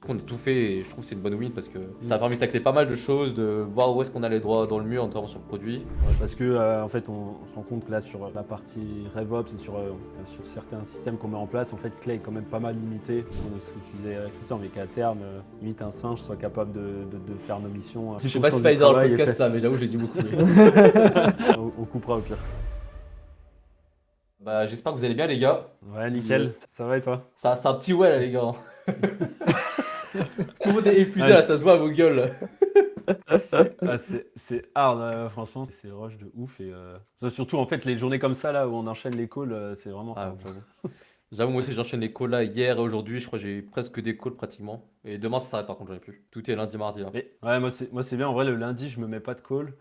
On a tout fait et je trouve que c'est une bonne win parce que ça a permis de tacler pas mal de choses, de voir où est-ce qu'on allait droit dans le mur, notamment sur le produit. Ouais, parce que en fait, on se rend compte que là, sur la partie RevOps et sur certains systèmes qu'on met en place, en fait, Clay est quand même pas mal limité. Ce que tu disais, Christian, mais qu'à terme, limite un singe soit capable de faire nos missions. Je sais pas si fallait dire dans le podcast ça, mais j'avoue, j'ai dit beaucoup. On coupera au pire. Bah, j'espère que vous allez bien, les gars. Ouais, nickel. Ça va et toi? Ça, c'est un petit ouais, là, les gars. Tout le monde est épuisé, là, ça se voit à vos gueules. C'est hard, franchement, c'est rush de ouf. Et surtout, en fait, les journées comme ça, là, où on enchaîne les calls, c'est vraiment Ah, hard. j'avoue, moi aussi, j'enchaîne les calls là hier et aujourd'hui. Je crois que j'ai presque des calls pratiquement. Et demain, ça s'arrête par contre, j'en ai plus. Tout est lundi, mardi là. Mais ouais, moi c'est bien. En vrai, le lundi, je me mets pas de call.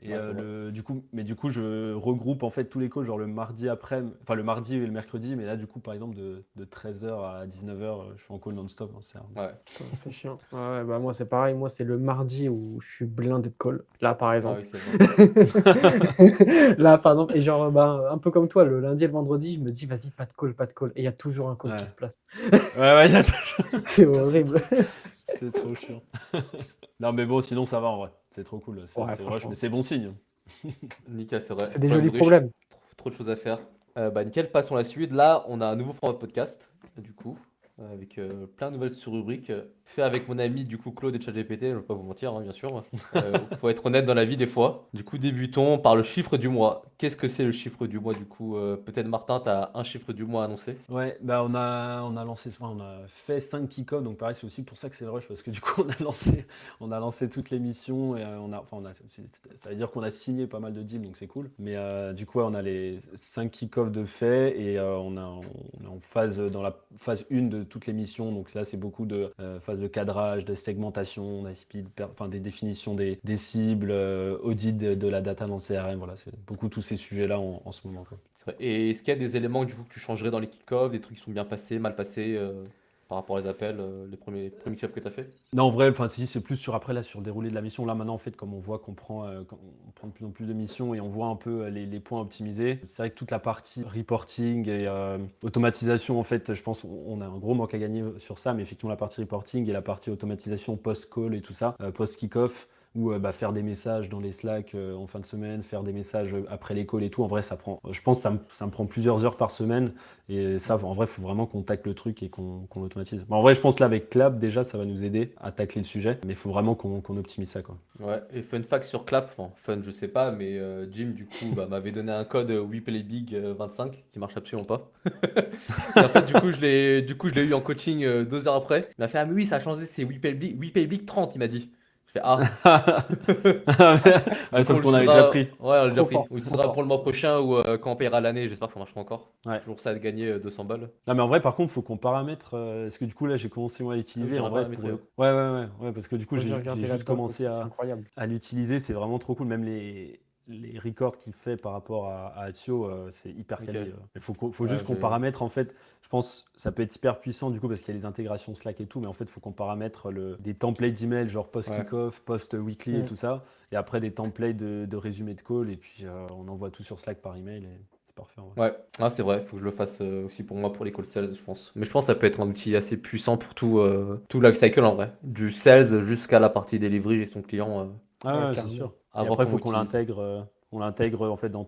Et Ouais, c'est vrai. du coup, je regroupe en fait tous les calls, genre le mardi après, enfin le mardi et le mercredi. Mais là, du coup, par exemple, de 13h à 19h, je suis en call non-stop, hein, c'est hard. Ouais. Putain, c'est chiant. Ouais, bah moi c'est pareil, moi c'est le mardi où je suis blindé de call. Là par Ah exemple. oui, c'est vrai. Là par exemple, et genre bah, un peu comme toi, le lundi et le vendredi, je me dis vas-y, pas de call, pas de call. Et il y a toujours un call Ouais. qui se place. Ouais, C'est horrible. c'est trop chiant. Non, mais bon, sinon ça va en vrai. C'est trop cool. C'est Ouais, rush, franchement. mais c'est bon signe. Nickel, c'est vrai. C'est des Problème jolis de riche. problèmes. Trop de choses à faire. Bah, nickel, passons à la suite. Là, on a un nouveau format de podcast, du coup, avec plein de nouvelles sous-rubriques, fait avec mon ami, du coup, Claude et ChatGPT. Je ne vais pas vous mentir, hein, bien sûr. Faut être honnête dans la vie des fois. Du coup, débutons par le chiffre du mois. Qu'est-ce que c'est le chiffre du mois, du coup? Peut-être Martin, tu as un chiffre du mois à annoncer? Ouais, bah on a fait 5 kick-offs, donc pareil, c'est aussi pour ça que c'est le rush, parce que du coup on a lancé toutes les missions et ça veut dire qu'on a signé pas mal de deals, donc c'est cool. Mais du coup, ouais, on a les 5 kick-offs de fait et on est en phase, dans la phase 1 de toutes les missions, donc là c'est beaucoup de phase de cadrage, de segmentation, des définitions des cibles, audit de la data dans le CRM, voilà, c'est beaucoup tous ces sujets-là en ce moment, quoi. C'est vrai. Et est-ce qu'il y a des éléments, du coup, que tu changerais dans les kick-offs, des trucs qui sont bien passés, mal passés, par rapport aux appels, les premiers kick-offs que tu as fait? Non, en vrai, enfin, si, c'est plus sur après, là, sur le déroulé de la mission. Là, maintenant, en fait, comme on voit qu'on prend de plus en plus de missions et on voit un peu les points optimisés, c'est vrai que toute la partie reporting et automatisation, en fait, je pense on a un gros manque à gagner sur ça, mais effectivement, la partie reporting et la partie automatisation post-call et tout ça, post-kick-off, ou faire des messages dans les Slack en fin de semaine, faire des messages après les calls et tout. En vrai, je pense que ça me prend plusieurs heures par semaine. Et ça, en vrai, il faut vraiment qu'on tacle le truc et qu'on l'automatise. Bon, en vrai, je pense là, avec Clap, déjà, ça va nous aider à tacler le sujet. Mais il faut vraiment qu'on optimise ça, quoi. Ouais, et fun fact sur Clap, enfin fun je sais pas, mais Jim du coup bah, m'avait donné un code WePlayBig 25 qui marche absolument pas. Et en fait du coup je l'ai eu en coaching 2 heures après. Il m'a fait ah mais oui ça a changé c'est WePlayBig 30 il m'a dit. Je fais ah Ouais, donc on sauf qu'on avait déjà l'utilisera pris. ouais on l'a déjà Trop pris. fort, On trop l'utilisera fort. pour le mois prochain ou quand on paiera l'année, j'espère que ça marchera encore. Ouais. Toujours ça de gagner 200 balles. Non, mais en vrai, par contre, il faut qu'on paramètre. Parce que du coup, là, j'ai commencé moi à Ah oui, l'utiliser. tu En vrai, paramétré, ouais. Ouais, parce que du coup, Moi j'ai j'ai regardé juste là-dedans commencé aussi, c'est incroyable. à l'utiliser. C'est vraiment trop cool. Même les records qu'il fait par rapport à Atsio, c'est hyper Ok. quali. Il faut Ouais, juste qu'on paramètre, en fait. Je pense que ça peut être hyper puissant, du coup, parce qu'il y a les intégrations Slack et tout. Mais en fait, il faut qu'on paramètre des templates d'email, genre Ouais. post-kickoff, post-weekly et Mm. tout ça. Et après, des templates de résumé de call. Et puis, on envoie tout sur Slack par email. Et c'est parfait, en vrai. Ouais, ah, c'est vrai, faut que je le fasse aussi pour moi pour les call sales, je pense. Mais je pense que ça peut être un outil assez puissant pour tout le life cycle en vrai. Du sales jusqu'à la partie delivery, gestion client, Ah Ouais, ouais, c'est carrément. sûr. Et avant après, il qu'on faut qu'on l'utilise. l'intègre. On l'intègre en fait dans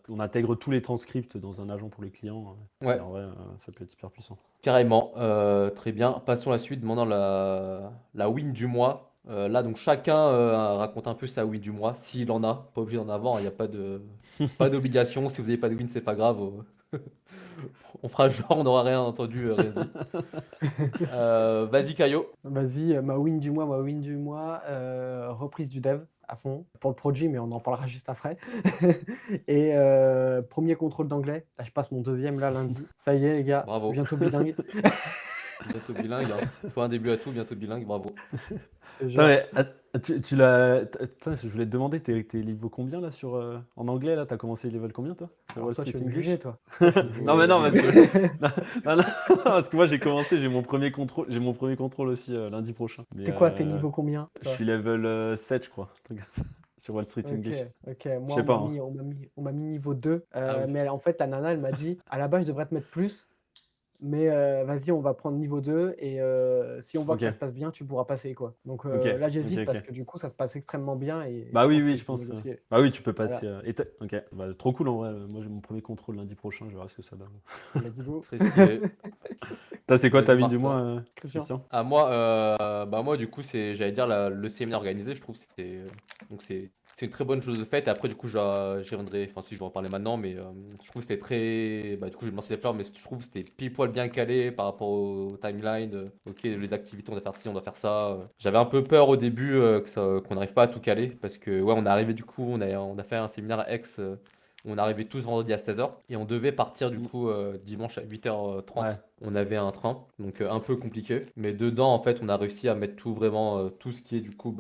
on intègre tous les transcripts dans un agent pour les clients. Et Ouais, en vrai, ça peut être hyper puissant. carrément. Très bien. Passons à la suite, demandant la win du mois. Là, donc chacun raconte un peu sa win du mois, s'il en a. Pas obligé d'en avoir, il n'y a pas d'obligation. Si vous n'avez pas de win, c'est pas grave. On fera genre, on n'aura rien entendu, rien dit. Vas-y, Caio. Vas-y, ma win du mois, reprise du dev à fond pour le produit, mais on en parlera juste après. Et premier contrôle d'anglais. Là, je passe mon deuxième là lundi. Ça y est, les gars, Bravo. bientôt bilingue. Bientôt bilingue, hein. Faut un début à tout, bientôt bilingue, bravo. Je te Putain, jure. mais, tu l'as. Putain, je voulais te demander, t'es niveau combien là en anglais là? T'as commencé level combien toi? Sur Alors Wall toi, tu Street veux me English? juger, toi. Toi, tu veux me Niveau, juger. Non, mais non, parce niveau que. Non, non, parce que moi j'ai commencé, j'ai mon premier contrôle aussi lundi prochain. Mais T'es quoi, t'es niveau combien, je toi? suis level 7, je crois. Sur Wall Street Ok, English. ok. Je Moi, sais pas, hein. on m'a mis niveau 2. Ah oui. Mais en fait, la nana, elle m'a dit, à la base, je devrais te mettre plus. Mais vas-y, on va prendre niveau 2 et si on voit que ça Ok, se passe bien, tu pourras passer, quoi. Donc ok, là, ok, j'hésite parce ok. que du coup, ça se passe extrêmement bien et Bah je oui, pense oui, que je je peux pense. négocier. Bah oui, tu peux Voilà, passer. Ok, bah, trop cool en vrai. Moi, j'ai mon premier contrôle lundi prochain. Je verrai ce que ça donne. let's go. Très stylé. Toi, c'est quoi ta Vas-y, mine du Martin. mois, Christian. Christian? Ah, moi, bah, moi, du coup, j'allais dire, le séminaire organisé, je trouve que donc c'est une très bonne chose de faite. Et après, du coup, j'y reviendrai, enfin, si je vais en parler maintenant, mais je trouve que c'était très. Bah, du coup, je vais me lancer les fleurs, mais je trouve que c'était pile poil bien calé par rapport au timeline. Ok, les activités, on doit faire ci, on doit faire ça. J'avais un peu peur au début qu'on n'arrive pas à tout caler, parce que, ouais, on est arrivé, du coup, on a fait un séminaire à Aix. On est arrivé tous vendredi à 16h et on devait partir du Mm. coup dimanche à 8h30. Ouais. On avait un train, donc un peu compliqué. Mais dedans, en fait, on a réussi à mettre tout vraiment, tout ce qui est du coup,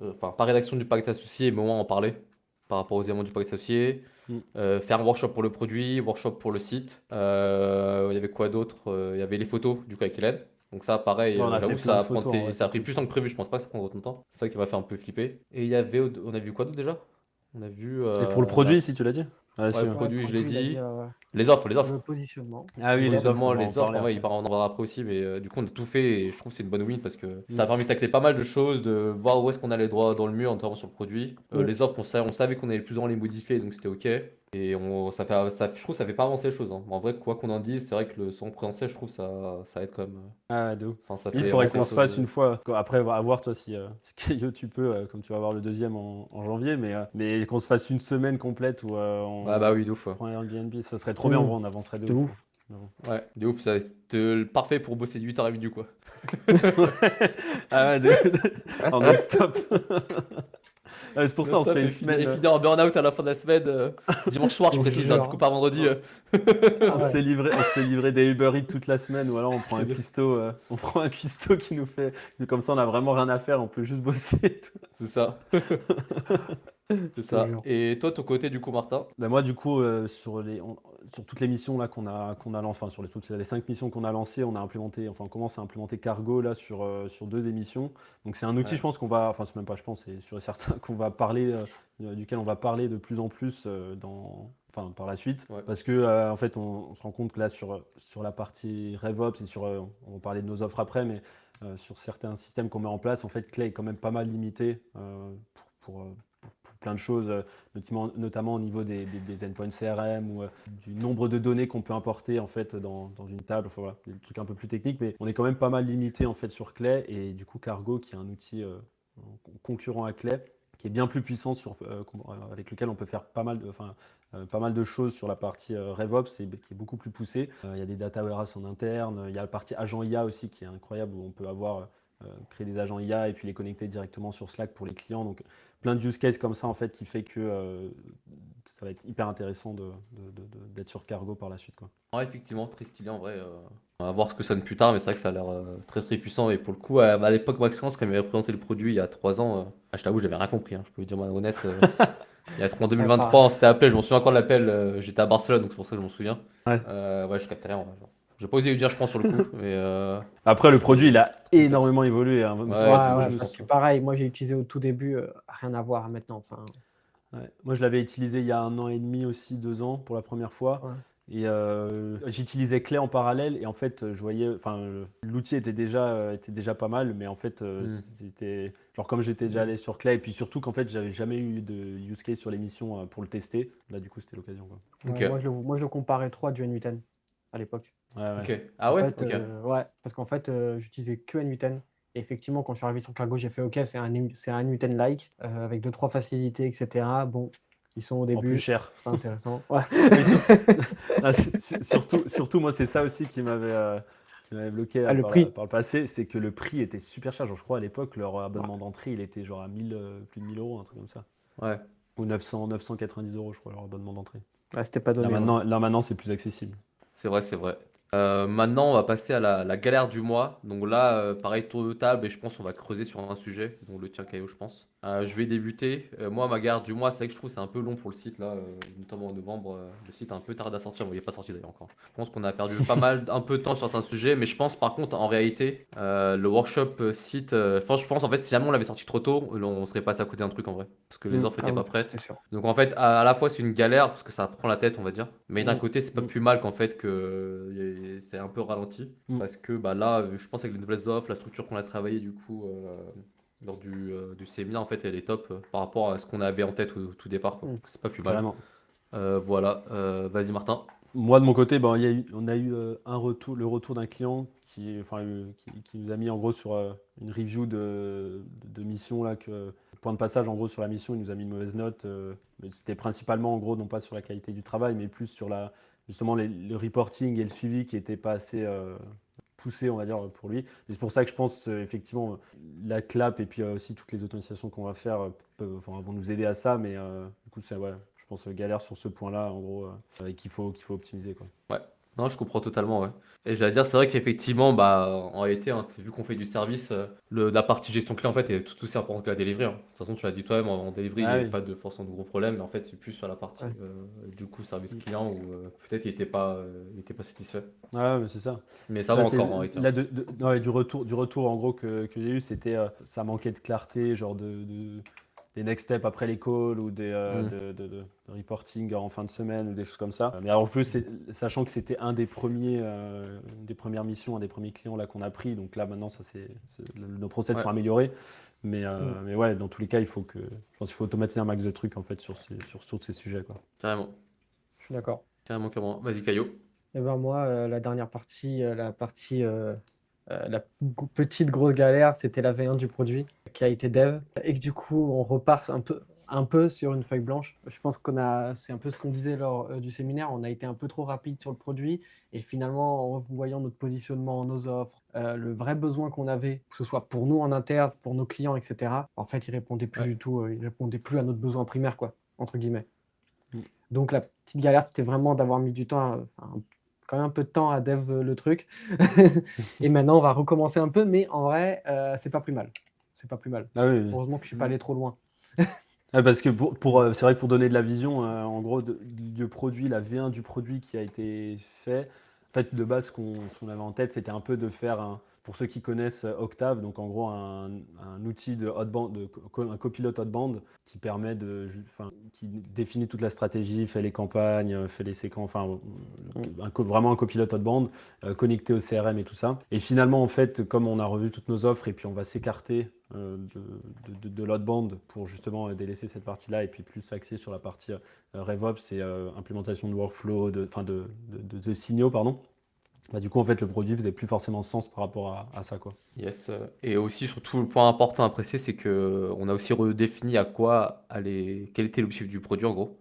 enfin, pas rédaction du pacte associé, mais au moins en parler par rapport aux éléments du pacte associé. Mm. Faire un workshop pour le produit, workshop pour le site. Il y avait quoi d'autre? Il y avait les photos, du coup, avec Hélène. Donc ça, pareil, Ouais, on a fait j'avoue, plein de photos, en vrai, ça a c'était pris cool plus de ça. temps que prévu. Je pense pas que ça prendra autant de temps. C'est ça qui m'a fait un peu flipper. Et il y avait, on a vu quoi d'autre déjà? On a vu Et pour le produit, si tu l'as dit? Ah, ouais, si. le Ouais. Ouais, produit, je l'ai produit, il a dit dit. Les offres, les offres. le positionnement, Ah oui, les les offres, offres. on Positionnement, va en les offres, parler en vrai, après. on en parlera après aussi, mais du coup, on a tout fait et je trouve que c'est une bonne win parce que ça Mm. a permis de tacler pas mal de choses, de voir où est-ce qu'on allait droit dans le mur, notamment sur le produit. Mm. Les offres, on savait qu'on allait plus ou moins les modifier, donc c'était ok. Et je trouve que ça fait pas avancer les choses, hein. En vrai, quoi qu'on en dise, c'est vrai que le son présentiel, je trouve ça aide quand même. Ah, ouais, de ouf. Enfin, ça Il fait faudrait avancer qu'on les se choses. fasse une fois. Après, on va voir toi si Keio, tu peux, comme tu vas avoir le deuxième en janvier, mais qu'on se fasse une semaine complète où Ah bah on oui, de ouf. prend un Airbnb, ça serait trop bien en Mm. vrai, on avancerait de De ouf. ouf. Ouais, de ouf, ça c'est parfait pour bosser de 8h à midi, quoi. Ah ouais, en non-stop. Ah, c'est pour ça on se Non-stop fait une et semaine. finir en burn-out à la fin de la semaine. Dimanche soir, je Je te précise, hein, du coup, jure. pas vendredi. Ah ouais. On se fait livrer des Uber Eats toute la semaine ou alors on prend C'est un de- cuistot, qui nous fait. Comme ça on a vraiment rien à faire, on peut juste bosser. c'est ça. C'est Je te ça. jure. Et toi, ton côté, du coup, Martin? Bah moi du coup sur toutes les missions là enfin sur toutes les 5 missions qu'on a lancées, on commence à implémenter Cargo là sur 2 des missions. Donc c'est un outil Ouais. je pense enfin c'est même pas je pense, c'est sûr et certain qu'on va parler duquel on va parler de plus en plus par la suite Ouais. parce que en fait on se rend compte que là sur la partie RevOps et on va parler de nos offres après mais sur certains systèmes qu'on met en place en fait Clay est quand même pas mal limité pour plein de choses, notamment au niveau des endpoints CRM ou du nombre de données qu'on peut importer en fait dans une table. Enfin, voilà, des trucs un peu plus techniques, mais on est quand même pas mal limité en fait sur Clay et du coup Cargo qui est un outil concurrent à Clay qui est bien plus puissant avec lequel on peut faire pas mal de choses sur la partie RevOps et qui est beaucoup plus poussée. Il y a des data warehouse en interne, il y a la partie agent IA aussi qui est incroyable où on peut créer des agents IA et puis les connecter directement sur Slack pour les clients. Donc plein de use cases comme ça en fait qui fait que ça va être hyper intéressant d'être sur Cargo par la suite, quoi. Ouais, effectivement, très stylé en vrai. On va voir ce que ça donne plus tard, mais c'est vrai que ça a l'air très très puissant. Et pour le coup, à l'époque, Maxence, quand il m'avait présenté le produit il y a 3 ans, je t'avoue, j'avais rien compris, hein, je peux vous dire, moi, honnête. En Ouais, 2023, on pareil. s'était appelé, je m'en souviens encore de l'appel, j'étais à Barcelone, donc c'est pour ça que je m'en souviens. Ouais. Ouais, je captais rien. Ouais, genre. J'ai pas osé lui dire, je pense, sur le coup, mais Après le je crois que produit il c'est a très complexe. énormément évolué, hein. Ouais, C'est ouais, vrai, c'est Ouais, moi beaucoup, ouais, je je me parce pense. que pareil, moi j'ai utilisé au tout début, rien à voir maintenant. Enfin, Ouais. Moi, je l'avais utilisé il y a 1 an et demi aussi, 2 ans pour la première fois. ouais. Et j'utilisais Clay en parallèle. Et en fait, je voyais, l'outil était déjà pas mal, mais en fait, Hmm. c'était genre comme j'étais déjà allé sur Clay. Et puis surtout qu'en fait, j'avais jamais eu de use case sur l'émission pour le tester. Là, du coup, c'était l'occasion, quoi. Ok, Ouais, moi je le comparais trop à du N8N à l'époque. Ouais, ouais. ok. Ah En ouais, fait, ok. ouais, parce qu'en fait, j'utilisais que N8N. Et effectivement, quand je suis arrivé sur Cargo, j'ai fait OK, c'est un N8N-like, avec deux trois facilités, etc. Bon, ils sont au En plus début, cher. pas intéressant. Ouais. Mais ah, surtout, moi, c'est ça aussi qui m'avait bloqué Ah, le prix. par le passé, c'est que le prix était super cher. Genre, je crois à l'époque, leur abonnement d'entrée, il était genre à 1000, plus de 1000 euros, un truc comme ça. Ouais. Ou 990 euros, je crois, leur abonnement d'entrée. Ouais, c'était pas Là donné, ouais. maintenant, c'est plus accessible. C'est vrai, c'est vrai. Maintenant, on va passer à la galère du mois. Donc là, pareil, tour de table, et je pense qu'on va creuser sur un sujet, donc le tien, Caillou, je pense. Je vais débuter. Moi, ma garde du mois, c'est vrai que je trouve que c'est un peu long pour le site, là, notamment en novembre. Le site a un peu tardé à sortir. Bon, il n'est pas sorti d'ailleurs encore. Je pense qu'on a perdu pas mal, un peu de temps sur certains sujets, mais je pense par contre, en réalité, le workshop site, enfin, je pense en fait, si jamais on l'avait sorti trop tôt, on serait passé à côté d'un truc en vrai. Parce que les offres Ah n'étaient pas oui, prêtes. c'est sûr. Donc en fait, à la fois, c'est une galère parce que ça prend la tête, on va dire. Mais d'un Mm. côté, c'est pas Mm. plus mal qu'en fait que c'est un peu ralenti. Mm. Parce que bah, là, je pense avec les nouvelles offres, la structure qu'on a travaillé, du coup. Lors du séminaire, en fait, elle est top par rapport à ce qu'on avait en tête au tout départ, quoi. Mm. C'est pas plus mal. Carrément. Voilà, vas-y Martin. Moi, de mon côté, ben, on a eu le retour d'un client qui nous a mis en gros sur une review de mission là, point de passage en gros sur la mission, il nous a mis une mauvaise note. Mais c'était principalement en gros non pas sur la qualité du travail, mais plus sur justement le reporting et le suivi qui n'étaient pas assez poussé, on va dire, pour lui. Et c'est pour ça que je pense effectivement la clap et puis aussi toutes les automatisations qu'on va faire vont nous aider à ça, mais du coup c'est ouais, je pense galère sur ce point-là en gros et qu'il faut optimiser quoi. Ouais, non, je comprends totalement, ouais. Et j'allais dire, c'est vrai qu'effectivement, bah, en réalité, hein, vu qu'on fait du service, la partie gestion client, en fait, est tout aussi importante que la delivery, hein. De toute façon, tu l'as dit toi-même, en delivery, il n'y Ah avait oui. pas de forcément de gros problèmes, mais en fait, c'est plus sur la partie, Ouais. du coup, service Mm. client où peut-être il était pas satisfait. Ah ouais, mais c'est ça. Mais ça va Là, c'est encore, en réalité, hein. là ouais, du retour en gros que j'ai eu, c'était ça manquait de clarté, genre des next steps après les calls ou Mm. de reporting en fin de semaine ou des choses comme ça. Mais en plus, sachant que c'était une des premières missions, un des premiers clients là qu'on a pris, donc là maintenant nos process Ouais, sont améliorés. Mm. Mais ouais, dans tous les cas, je pense qu'il faut automatiser un max de trucs en fait sur tous ces sujets quoi. carrément, Je suis d'accord. carrément, carrément. Vas-y, Caillot. Et ben moi, la dernière partie, la petite grosse galère, c'était la V1 du produit qui a été dev. Et que du coup, on repart un peu sur une feuille blanche. Je pense c'est un peu ce qu'on disait lors du séminaire, on a été un peu trop rapide sur le produit. Et finalement, en revoyant notre positionnement, nos offres, le vrai besoin qu'on avait, que ce soit pour nous en interne, pour nos clients, etc., en fait, il répondait plus Ouais. du tout, il répondait plus à notre besoin primaire, quoi, entre guillemets. Mm. Donc la petite galère, c'était vraiment d'avoir mis du temps, quand même un peu de temps à dev le truc. Et maintenant, on va recommencer un peu, mais en vrai, c'est pas plus mal. C'est pas plus mal. Ah oui, oui. Heureusement que je suis pas allé trop loin. Ouais, parce que c'est vrai que pour donner de la vision, en gros, du produit, la V1 du produit qui a été fait, en fait, de base, ce qu'on avait en tête, c'était un peu de faire, pour ceux qui connaissent Octave, donc en gros, un outil de hotband, un copilote hotband qui permet qui définit toute la stratégie, fait les campagnes, fait les séquences, enfin, vraiment un copilote hotband connecté au CRM et tout ça. Et finalement, en fait, comme on a revu toutes nos offres et puis on va s'écarter de l'outbound pour justement délaisser cette partie-là et puis plus s'axer sur la partie RevOps et implémentation de workflow, de signaux, pardon. Bah, du coup, en fait, le produit faisait plus forcément sens par rapport à ça, quoi. Yes. Et aussi, surtout, le point important à apprécier, c'est que on a aussi redéfini quel était l'objectif du produit, en gros.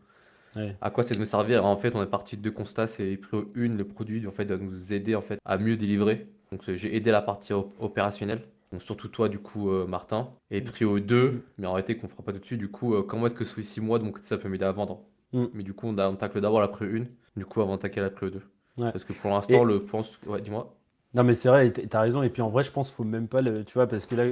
Ouais. À quoi ça nous servir? En fait, on est parti de deux constats. C'est une, le produit, en fait, doit nous aider, en fait, à mieux délivrer. Donc, j'ai aidé la partie opérationnelle. Donc, surtout toi, du coup, Martin. Et prio 2, mais en réalité, qu'on fera pas tout de suite, du coup, comment est-ce que sous 6 mois, de mon côté, ça peut m'aider à vendre? Mm. Mais du coup, on tacle d'abord la prio 1, du coup, avant d'attaquer la prio 2. Ouais. Parce que pour l'instant, Et Ouais, dis-moi. non, mais c'est vrai, et t'as raison. Et puis en vrai, je pense qu'il faut même pas tu vois, parce que là,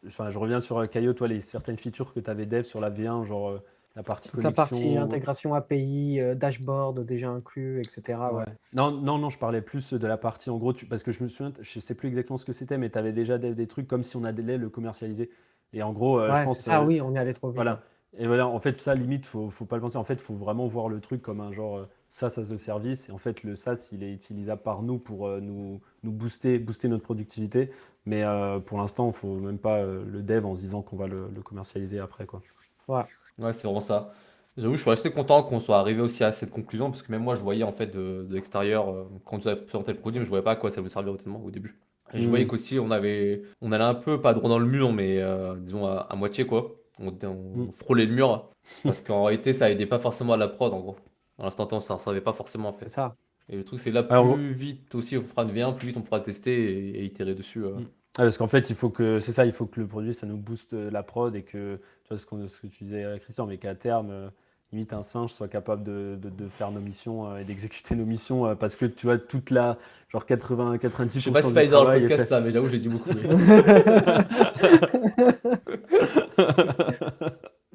enfin, je reviens sur Caillot, toi, certaines features que tu avais dev sur la V1, genre la partie Toute la partie connexion. intégration API, dashboard déjà inclus, etc. Ouais. Ouais. Non, je parlais plus de la partie en gros, parce que je me souviens, je sais plus exactement ce que c'était, mais tu avais déjà des trucs comme si on allait le commercialiser. Et en gros, je Ouais, c'est pense, ça, oui, on est allé trop vite. voilà. Et voilà, en fait, ça, limite, faut pas le penser. En fait, il faut vraiment voir le truc comme un genre SaaS as a service. Et en fait, le SaaS, il est utilisable par nous pour nous booster notre productivité. Mais pour l'instant, il faut même pas le dev en se disant qu'on va le commercialiser après, quoi. Ouais. Ouais, c'est vraiment ça. J'avoue, je suis assez content qu'on soit arrivé aussi à cette conclusion, parce que même moi, je voyais en fait de l'extérieur, quand tu as présenté le produit, mais je voyais pas à quoi ça me servir honnêtement au début. Et je voyais Mm. qu'aussi, on allait un peu, pas droit dans le mur, mais disons à moitié quoi. Mm. On frôlait le mur, parce qu'en réalité, ça aidait pas forcément à la prod en gros. À l'instant T, ça ne servait pas forcément en C'est fait. ça. Et le truc, c'est là, Alors, plus vite aussi, on fera une V1, plus vite on pourra le tester et itérer dessus. mm. Ah, parce qu'en fait, c'est ça, il faut que le produit, ça nous booste la prod et que, tu vois, ce que tu disais, Christian, mais qu'à terme, limite un singe soit capable de faire nos missions et d'exécuter nos missions parce que tu vois, toute la genre 90% Je sais pas si du fallait dire dans le travail est podcast fait. ça, mais j'avoue, j'ai dit beaucoup. Oui,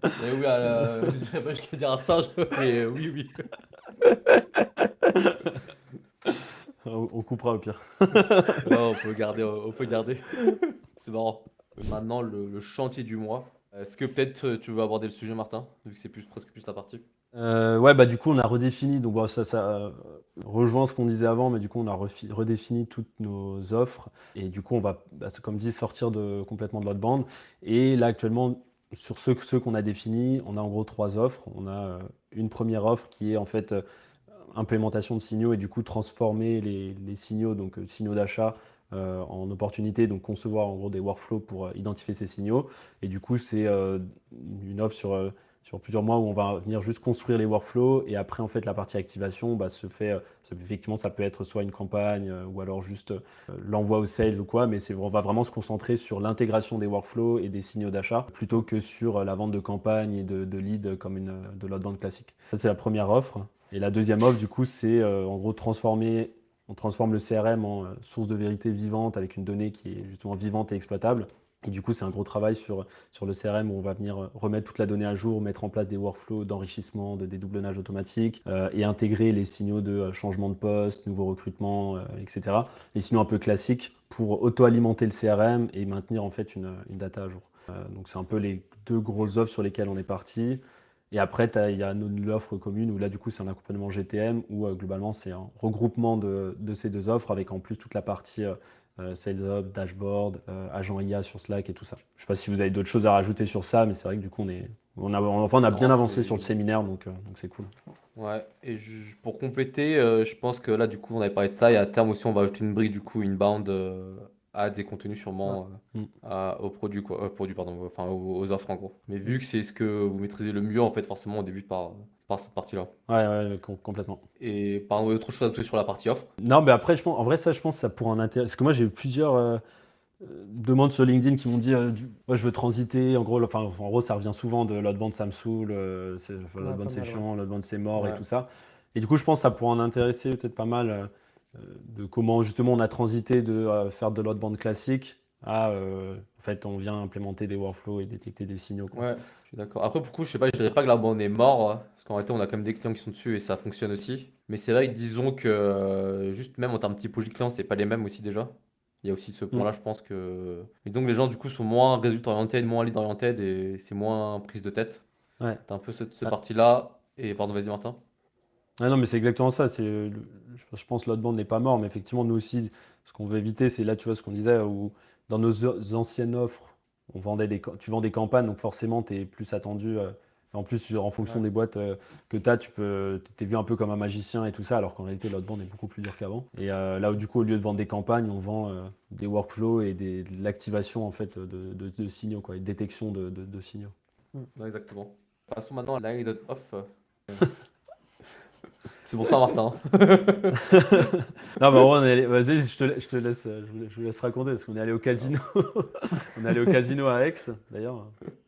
mais oui je dirais pas jusqu'à dire un singe, mais oui, oui. On coupera au pire. Non, on peut garder, on peut garder. C'est marrant. Maintenant, le chantier du mois. Est-ce que peut-être tu veux aborder le sujet, Martin, vu que c'est presque plus ta partie? Ouais, bah du coup on a redéfini, donc bon, ça rejoint ce qu'on disait avant, mais du coup on a redéfini toutes nos offres et du coup on va, bah, comme dit, sortir complètement de l'autre bande. Et là actuellement, sur ceux qu'on a définis, on a en gros 3 offres. On a une première offre qui est en fait implémentation de signaux et du coup transformer les signaux, donc signaux d'achat, en opportunités, donc concevoir en gros des workflows pour identifier ces signaux. Et du coup, c'est une offre sur plusieurs mois où on va venir juste construire les workflows et après en fait la partie activation bah, se fait, effectivement ça peut être soit une campagne ou alors juste l'envoi aux sales ou quoi, mais on va vraiment se concentrer sur l'intégration des workflows et des signaux d'achat plutôt que sur la vente de campagne et de leads comme de l'outbound classique. Ça c'est la première offre. Et la deuxième offre, du coup, c'est en gros on transforme le CRM en source de vérité vivante avec une donnée qui est justement vivante et exploitable. Et du coup, c'est un gros travail sur le CRM où on va venir remettre toute la donnée à jour, mettre en place des workflows d'enrichissement, de dédoublonnage automatique et intégrer les signaux de changement de poste, nouveau recrutement, etc. Les signaux un peu classiques pour auto-alimenter le CRM et maintenir en fait une data à jour. Donc, c'est un peu les 2 grosses offres sur lesquelles on est parti. Et après, il y a l'offre commune où là, du coup, c'est un accompagnement GTM où globalement, c'est un regroupement de ces 2 offres avec en plus toute la partie Sales Hub, Dashboard, agent IA sur Slack et tout ça. Je ne sais pas si vous avez d'autres choses à rajouter sur ça, mais c'est vrai que du coup, on a bien Non, avancé c'est. sur le séminaire, donc c'est cool. Ouais, et pour compléter, je pense que là, du coup, on avait parlé de ça, et à terme aussi, on va ajouter une brique, du coup, inbound à des contenus Ouais. sûrement Mm. aux produits, quoi. Produits, pardon, enfin aux offres en gros. Mais vu que c'est ce que vous maîtrisez le mieux, en fait, forcément, on débute par cette partie-là. Ouais, ouais, complètement. Et par autre chose à ajouter sur la partie offre. Non, mais après, en vrai, ça, je pense que ça pourrait en intéresser. Parce que moi, j'ai eu plusieurs demandes sur LinkedIn qui m'ont dit moi, je veux transiter. En gros, en gros, ça revient souvent de l'outbound, ça me saoule, Ouais, l'outbound, pas c'est mal, ouais. chiant, l'outbound, c'est mort et Ouais. tout ça. Et du coup, je pense que ça pourrait en intéresser peut-être pas mal de comment justement on a transité de faire de l'outbound classique à en fait, on vient implémenter des workflows et détecter des signaux, quoi. Ouais, je suis d'accord. Après, pour le coup, je sais pas, je dirais pas que la bande est mort, parce qu'en réalité, on a quand même des clients qui sont dessus et ça fonctionne aussi. Mais c'est vrai que disons que, juste même en termes de typologie de clients, c'est pas les mêmes aussi déjà. Il y a aussi ce Mm. point-là, je pense que. Mais donc, les gens, du coup, sont moins résultat orientés, moins lead oriented et c'est moins prise de tête. Ouais. T'as un peu ce Ah, parti-là. Et pardon, vas-y, Martin. ah non, mais c'est exactement ça. Je pense que l'outbound n'est pas mort, mais effectivement, nous aussi, ce qu'on veut éviter, c'est là, tu vois, ce qu'on disait, où dans nos anciennes offres, tu vends des campagnes, donc forcément, tu es plus attendu. Et en plus, en fonction Ouais. des boîtes que tu as, t'es vu un peu comme un magicien et tout ça, alors qu'en réalité, l'outbound est beaucoup plus dur qu'avant. Et là, où, du coup, au lieu de vendre des campagnes, on vend des workflows et de l'activation en fait, de signaux, quoi, et de détection de signaux. Ouais, exactement. Passons maintenant à l'anecdote off. C'est pour toi, Martin. Non, mais en vrai, vas-y, je te laisse, je vous laisse raconter, parce qu'on est allé au casino. On est allé au casino à Aix, d'ailleurs.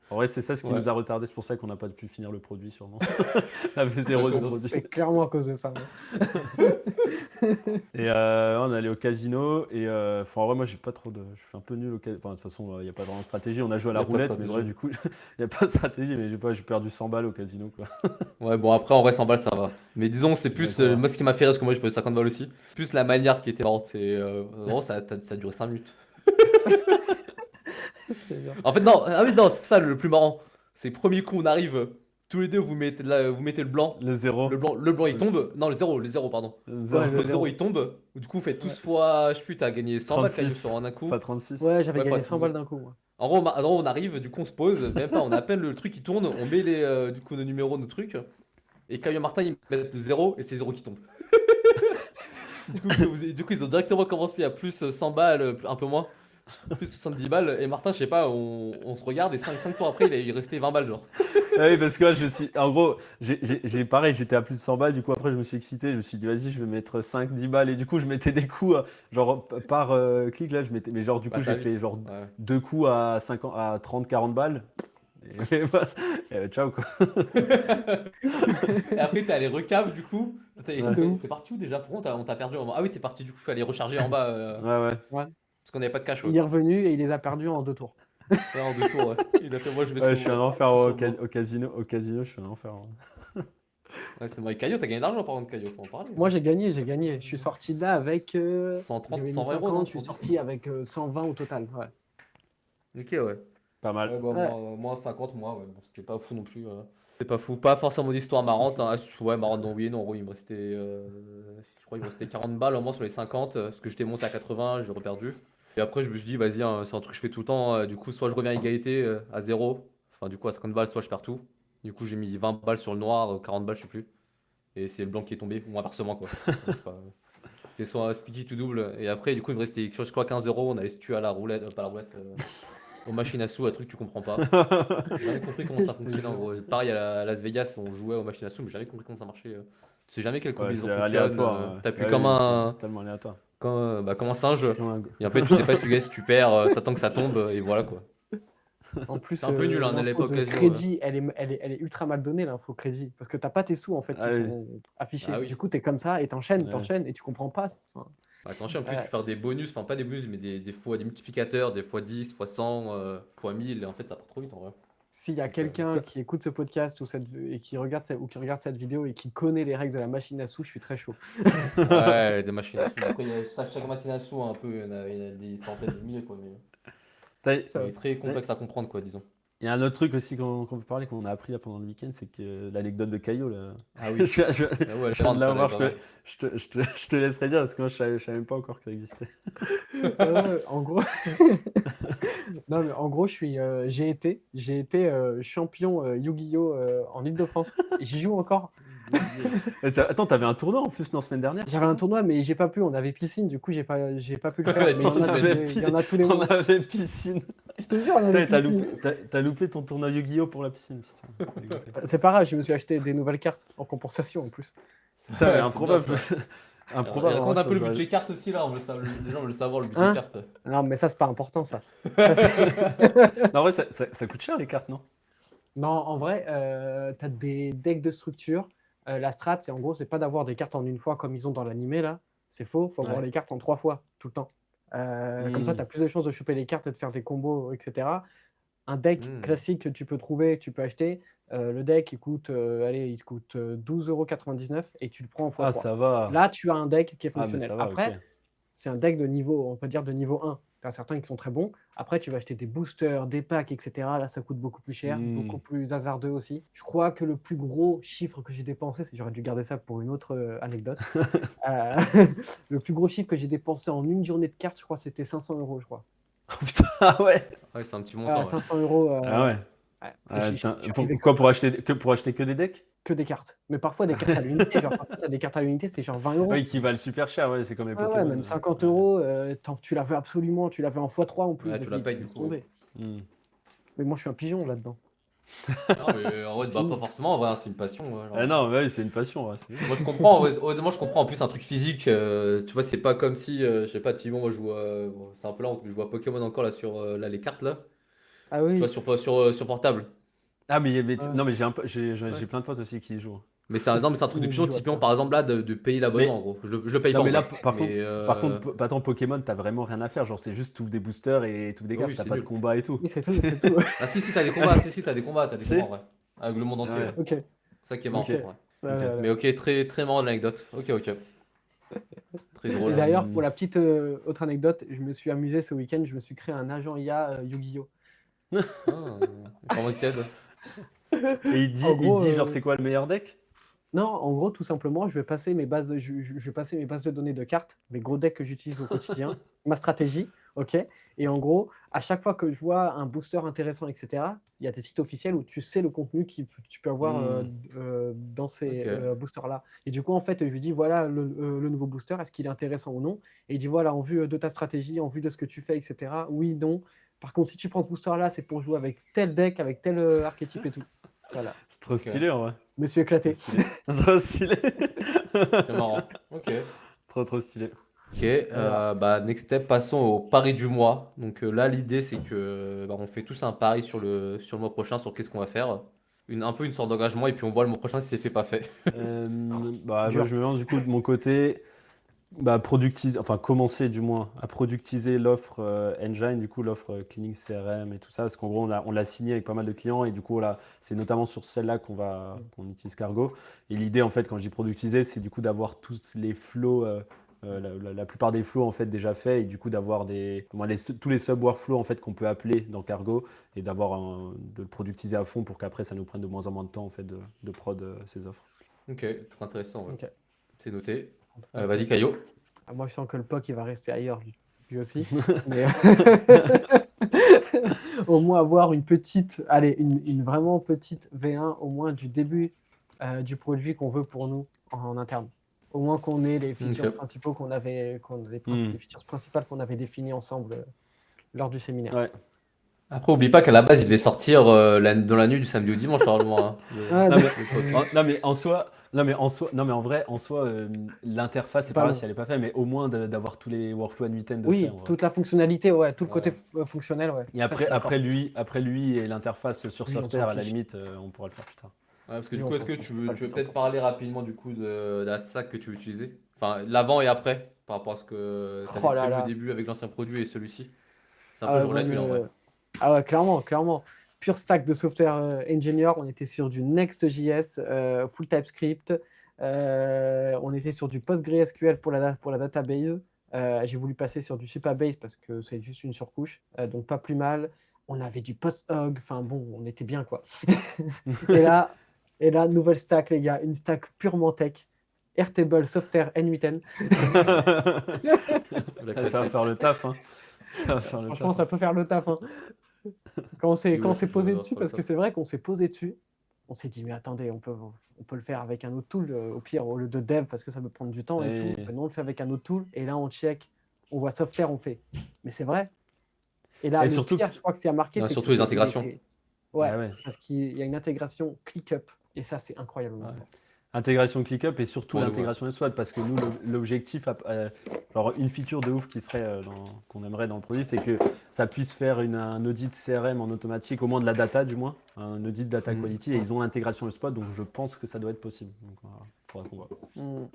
En vrai, c'est ça ce qui Ouais. nous a retardé, c'est pour ça qu'on n'a pas pu finir le produit, sûrement. On avait Ça zéro de compte. produit. C'est clairement à cause de ça. Et on est allé au casino, et enfin, en vrai, moi, j'ai pas trop de. Je suis un peu nul au casino. Enfin, de toute façon, il n'y a pas vraiment de stratégie. On a joué à Y la a pas de roulette, mais stratégie. bref, du coup, il n'y a pas de stratégie, mais j'ai perdu 100 balles au casino, quoi. Ouais, bon, après, en vrai, 100 balles, ça va. Mais disons, c'est Ouais, plus. ça va. Moi, ce qui m'a fait rire, parce que moi, j'ai payé 50 balles aussi. Plus la manière qui était marrante. C'est. Vraiment, ça a duré 5 minutes. C'est bien. En fait, non. Ah oui, non, c'est ça le plus marrant. C'est premier coup, on arrive. Tous les deux, vous mettez le blanc. Le zéro. Le blanc, il tombe. Non, le zéro, pardon. Le Ouais, zéro. le Le zéro, zéro. il tombe. Du coup, vous faites Ouais. tous fois. Je sais plus, t'as gagné 100 balles, Caillou, 36. sur un coup. Enfin, 36. Ouais, j'avais Ouais, gagné 100 balles d'un coup, moi. en gros, on arrive, du coup, on se pose. Même pas, on appelle le truc qui tourne. On met du coup, nos numéros, nos trucs. Et Caillou et Martin, ils mettent 0 et c'est 0 qui tombe. Du coup, ils ont directement commencé à plus 100 balles, un peu moins, plus 70 balles. Et Martin, je sais pas, on se regarde et cinq tours après, il restait 20 balles, genre. Ah oui, parce que là, en gros, pareil, j'étais à plus de 100 balles, du coup, après, je me suis excité, je me suis dit, vas-y, je vais mettre 5, 10 balles, et du coup, je mettais des coups, genre, par clic, là, je mettais, mais genre, du Bah, coup, ça j'ai va fait, vite. genre, Ouais. 2 coups à 30, 40 balles, Et voilà. Et ciao, quoi. Et après, t'es allé recap du coup. De ouf. T'es parti où déjà? Pourquoi on t'a perdu en bas? Ah oui, t'es parti du coup, fallait recharger en bas Ouais, ouais. Ouais. parce qu'on avait pas de cash. Ouais. Il est revenu et il les a perdus en 2 tours. Ouais, en 2 tours, ouais. Il a fait, moi je vais Ouais, sur je suis un le- enfer sur au, le banc. au casino. Au casino, je suis un enfer. Ouais, c'est vrai. Caillot, t'as gagné d'argent par contre, Caillot, faut en parler. Moi, j'ai gagné. Je suis sorti de là avec. 130, J'avais mis 120 euros, 50, non, je suis 110. sorti avec 120 au total. Ouais. Ok, ouais. Pas mal. Ouais, bah, Ouais. moi 50, moi, ouais. Bon, c'était pas fou non plus. C'était pas fou. Pas forcément d'histoire marrante. Hein. Ouais, marrante, non, oui et non. En gros, il me restait. Je crois qu'il me restait 40 balles au moins sur les 50. Parce que j'étais monté à 80, j'ai reperdu. Et après, je me suis dit, vas-y, hein, c'est un truc que je fais tout le temps. Du coup, soit je reviens à égalité à 0. Enfin, du coup, à 50 balles, soit je perds tout. Du coup, j'ai mis 20 balles sur le noir, 40 balles, je sais plus. Et c'est le blanc qui est tombé, ou inversement, quoi. Donc, je sais pas. C'était soit sticky tout double. Et après, du coup, il me restait, je crois, 15 euros. On allait se tuer à la roulette, pas à la roulette, aux machines à sous, un truc que tu comprends pas. J'ai jamais compris comment ça Je te fonctionnait en jure. gros. Pareil à Las Vegas, on jouait aux machines à sous, mais j'ai jamais compris comment ça marchait. Tu sais jamais quelle Ouais, combinaison c'est fonctionne. aléatoire. T'appuies Ouais, comme oui, c'est un, totalement aléatoire. comme un singe. Comme un- Et en fait, tu sais pas si tu gagnes, si tu perds, t'attends que ça tombe, et voilà quoi. En C'est plus, un peu nul hein, à l'info l'époque de casino. crédit, elle est ultra mal donnée, l'info crédit. Parce que t'as pas tes sous en fait Ah qui oui. sont affichés. Ah Du oui. coup, t'es comme ça et t'enchaînes, Ouais. t'enchaînes et tu comprends pas. Enfin, Bah, t'enchaînes, en plus, tu ouais. fais des bonus, enfin pas des bonus, mais des fois des multiplicateurs, des fois 10, fois 100, fois 1000, et en fait, ça part trop vite en vrai. S'il y a Donc, quelqu'un qui écoute ce podcast et qui regarde, ou qui regarde cette vidéo et qui connaît les règles de la machine à sous, je suis très chaud. ouais, des machines à sous. Après, chaque machine à sous, un peu, il y en a des centaines de milliers, quoi. T'as- Ça Mais va. il est très complexe à comprendre, quoi, disons. Il y a un autre truc aussi qu'on peut parler, qu'on a appris là pendant le week-end, c'est que l'anecdote de Caillot, là. Ah Je, oui. je- je Ah ouais, elle est viens de grande, ça, elle est l'avoir, pas mal. je te laisserai dire, parce que moi, je savais même pas encore que ça existait. En gros, non, mais en gros, j'ai été champion Yu-Gi-Oh en Île-de-France. J'y joue encore. Attends, t'avais un tournoi en plus, non, semaine dernière? J'avais un tournoi, mais j'ai pas pu. On avait piscine, du coup, j'ai pas pu le faire. Ouais, Mais il y en piscine, a, on avait il y en a tous les On mois. avait piscine. Je te jure, on avait Putain, piscine. t'as loupé ton tournoi Yu-Gi-Oh pour la piscine. Putain. C'est pas grave, je me suis acheté des nouvelles cartes en compensation en plus. Putain, mais Ouais, improbable. c'est bien, ça. Improbable. Raconte un peu le j'aurais- budget carte aussi, là. Les gens veulent savoir le budget Hein carte. Non, mais ça, c'est pas important, ça. Non, en vrai, ça coûte cher les cartes, non? Non, en vrai, tu as des decks de structure. La strat, c'est en gros, c'est pas d'avoir des cartes en une fois comme ils ont dans l'animé là. C'est faux, faut avoir Ouais. les cartes en 3 fois tout le temps. Comme ça, tu as plus de chances de choper les cartes et de faire des combos, etc. Un deck Hmm. classique que tu peux trouver, que tu peux acheter. Le deck, il coûte 12,99 € et tu le prends en x3. Ah, ça va. Là, tu as un deck qui est Ah, mais fonctionnel. ça va, Après, ok. c'est un deck de niveau, on va dire de niveau 1. Tu as certains qui sont très bons. Après, tu vas acheter des boosters, des packs, etc. Là, ça coûte beaucoup plus cher, beaucoup plus hasardeux aussi. Je crois que le plus gros chiffre que j'ai dépensé, j'aurais dû garder ça pour une autre anecdote. Euh, le plus gros chiffre que j'ai dépensé en une journée de cartes, je crois, c'était 500 €, je crois. Oh, putain, ah ouais. Ouais, c'est un petit Ah, montant. Ouais. 500 €. Ah ouais. Ouais. Ah, Je putain, suis arrivé pourquoi pour acheter que des decks? que des cartes. Mais parfois des cartes à l'unité. Genre, parfois, t'as des cartes à l'unité, c'est genre 20 €. Oui, qui valent super cher, ouais, c'est comme les Ouais, ouais, Pokémon. même 50 €. Tu la veux absolument, tu la veux en x3 en plus. Ouais, tu la Vas-y, payes, du laisse coup, tomber. Hmm. Mais moi, je suis un pigeon là-dedans. Non, mais en vrai, bah, pas forcément. En vrai, hein, c'est une passion. Ouais, genre. Ah non, ouais, c'est une passion. Ouais, Moi, je comprends. Honnêtement, je comprends en plus un truc physique. Tu vois, c'est pas comme si, je sais pas, Timon, moi, je joue. Bon, c'est un peu lent, mais je joue à Pokémon encore là sur là, les cartes là. Ah Tu vois, oui. sur portable. Ah, mais, Ouais. non, mais j'ai Ouais. plein de potes aussi qui y jouent. Mais non, mais c'est un truc de Oui, pigeon, je vois typiquement ça. par exemple là de payer l'abonnement en gros. Je paye Non, pas mais là, encore. par Mais, contre, attends, Pokémon, t'as vraiment rien à faire. Genre, c'est juste, t'ouvres des boosters et t'ouvres des oui, cartes, oui, t'as c'est pas de nul. combat et tout. Oui, c'est tout, c'est tout. Ah si, t'as des combats, si, t'as des combats, Si. en vrai. Avec le monde entier. Ouais. Ouais. Ok. C'est ça qui est marrant. Ok. Ouais. Ouais, ouais, ouais. Mais ok, très, très marrant l'anecdote. Ok. Très Et drôle. d'ailleurs, pour la petite autre anecdote, je me suis amusé ce week-end, je me suis créé un agent IA Yu-Gi-Oh! Ah, comment il t'aide? Et En gros, il dit genre, c'est quoi le meilleur deck? Non, en gros, tout simplement, je vais passer mes bases de données de cartes, mes gros decks que j'utilise au quotidien, ma stratégie, ok? Et en gros, à chaque fois que je vois un booster intéressant, etc., il y a des sites officiels où tu sais le contenu que tu peux avoir dans ces Ok. boosters-là. Et du coup, en fait, je lui dis, voilà le nouveau booster, est-ce qu'il est intéressant ou non? Et il dit, voilà, en vue de ta stratégie, en vue de ce que tu fais, etc., oui, non. Par contre, si tu prends ce booster-là, c'est pour jouer avec tel deck, avec tel archétype et tout. Voilà. C'est trop Ok. stylé, en vrai. Je me suis éclaté. Stylé. Trop stylé. C'est marrant. Ok. Trop stylé. Ok, Voilà. next step, passons au pari du mois. Donc là, l'idée, c'est que on fait tous un pari sur le mois prochain, sur qu'est-ce qu'on va faire. Un peu une sorte d'engagement, et puis on voit le mois prochain si c'est fait, pas fait. Moi, Dur. je me lance du coup de mon côté. Commencer du moins à productiser l'offre Engine, du coup l'offre Cleaning CRM et tout ça, parce qu'en gros on l'a signé avec pas mal de clients et du coup là c'est notamment sur celle-là qu'on utilise Cargo. Et l'idée en fait quand je dis productiser, c'est du coup d'avoir tous les flows, la plupart des flows en fait déjà faits et du coup d'avoir tous les sub-workflows en fait qu'on peut appeler dans Cargo et de le productiser à fond pour qu'après ça nous prenne de moins en moins de temps en fait de prod ces offres. Ok, très intéressant, ouais. Ok. C'est noté. Vas-y, Caillot. Ah, moi, je sens que le POC, il va rester ailleurs, lui aussi. Mais au moins avoir une petite, allez, une vraiment petite V1, au moins du début du produit qu'on veut pour nous en interne. Au moins qu'on ait les features Ok. principaux les features principales qu'on avait définies ensemble lors du séminaire. Ouais. Après, oublie pas qu'à la base, il devait sortir dans la nuit du samedi au dimanche, normalement, hein, Ah, Non mais, le POC. non mais en vrai, en soi, l'interface c'est pas pareil long. si elle est pas faite, mais au moins d'avoir tous les workflows end-to-end de fait Oui, en vrai. toute la fonctionnalité, ouais, tout le côté Ouais. fonctionnel, ouais. Et Ça, je suis d'accord. après lui et l'interface sur Lui, on software, s'en à la fiche. limite, on pourra le faire plus tard. Ouais, parce que Lui, du on coup, est-ce s'en que fiche, tu c'est pas veux, le tu veux plus peut-être important. parler rapidement du coup de la stack que tu veux utiliser? Enfin, l'avant et après, par rapport à ce que tu avais Oh là prévu au là. début avec l'ancien produit et celui-ci. C'est un peu Ah jour ouais, et la nuit, là, en vrai. ah ouais, clairement, clairement. Pure stack de software engineer, on était sur du Next.js, full TypeScript, on était sur du PostgreSQL pour la database. J'ai voulu passer sur du Supabase parce que c'est juste une surcouche, donc pas plus mal. On avait du PostHog, enfin bon, on était bien quoi. Et là, nouvelle stack, les gars, une stack purement tech. Airtable, Software, N8N. La Ça va classique. faire le taf, hein. Ça va faire le Franchement, taf, ça hein. peut faire le taf, hein. Quand on s'est posé dessus, parce que c'est vrai qu'on s'est posé dessus, on s'est dit, mais attendez, on peut le faire avec un autre tool, au pire, au lieu de dev, parce que ça peut prendre du temps et tout. Et, Nous, on le fait avec un autre tool, et là, on check, on voit software, on fait. Mais c'est vrai. Et là, et le surtout que pire, je crois que c'est à marquer, Non, c'est que surtout les il intégrations. était. Ouais, ouais. parce qu'il y a une intégration ClickUp, et ça, c'est incroyablement Ouais. fort. Intégration ClickUp et surtout Pour nous, l'intégration de SWOT parce que nous l'objectif, genre une feature de ouf qui serait qu'on aimerait dans le produit, c'est que ça puisse faire un audit CRM en automatique, au moins de la data du moins, un audit data Mhm. quality et ils ont l'intégration de Spot, donc je pense que ça doit être possible. Donc voilà, faudra qu'on voit. Mm.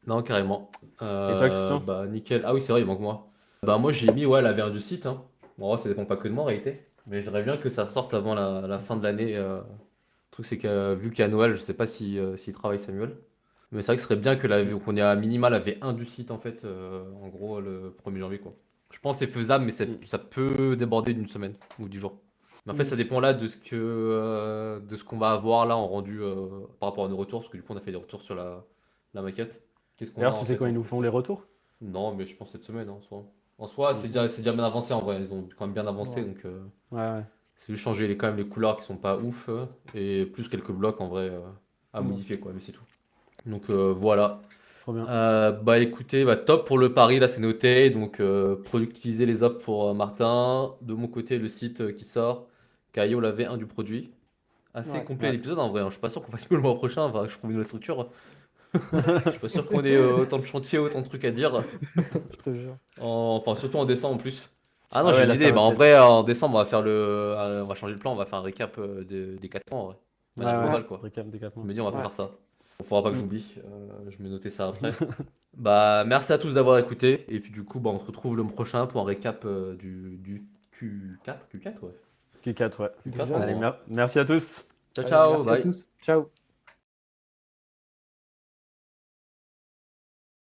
Non, carrément. Et toi, Christian? Nickel. Ah oui, c'est vrai, il manque moi. Moi, j'ai mis ouais, la verre du site, hein. Bon, en vrai, ça dépend pas que de moi en réalité. Mais j'aimerais bien que ça sorte avant la fin de l'année. Le truc, c'est que vu qu'il y a Noël, je sais pas s'il travaille Samuel. Mais c'est vrai que ce serait bien qu'on ait à minima la V1 du site en fait, en gros le 1er janvier quoi. Je pense que c'est faisable, mais ça peut déborder d'une semaine ou 10 jours. Mais en fait, ça dépend là de ce qu'on va avoir là en rendu par rapport à nos retours, parce que du coup, on a fait des retours sur la maquette. Qu'est-ce qu'on a D'ailleurs, en tu sais fait quand en ils nous font fonction. les retours? Non, mais je pense cette semaine, hein, en soi. En soi, Ok. c'est déjà bien avancé en vrai. Ils ont quand même bien avancé, Ouais. donc Ouais, ouais. c'est juste changer quand même les couleurs qui sont pas ouf et plus quelques blocs en vrai à Mm. modifier quoi, mais c'est tout. Donc voilà. Trop bien. Écoutez, top pour le pari, là c'est noté. Donc productiser les offres pour Martin. De mon côté, le site qui sort. Caillot la V1 du produit. Assez Ouais, complet Ouais. l'épisode en vrai, hein. Je suis pas sûr qu'on fasse mieux le mois prochain, enfin, que je trouve une nouvelle structure. Je suis pas sûr qu'on ait autant de chantiers, autant de trucs à dire. je te jure. Enfin, surtout en décembre en plus. Ah non, Ah j'ai ouais, une là, ça idée. va En peut-être. vrai, en décembre, on va changer le plan, on va faire un récap des 4 mois en vrai. De Ouais, manière ouais. globale quoi. Récap des 4 Je mois. me dis, on va pas Ouais. faire ça. Il faudra pas que Mm. j'oublie. Je vais noter ça après. Merci à tous d'avoir écouté. Et puis du coup, on se retrouve le mois prochain pour un récap du Q4. Q4, ouais. Q4, ouais. Q4 Déjà. en Allez, gros, hein. merci à tous. Ciao, Allez, ciao, merci à bye. tous. Ciao.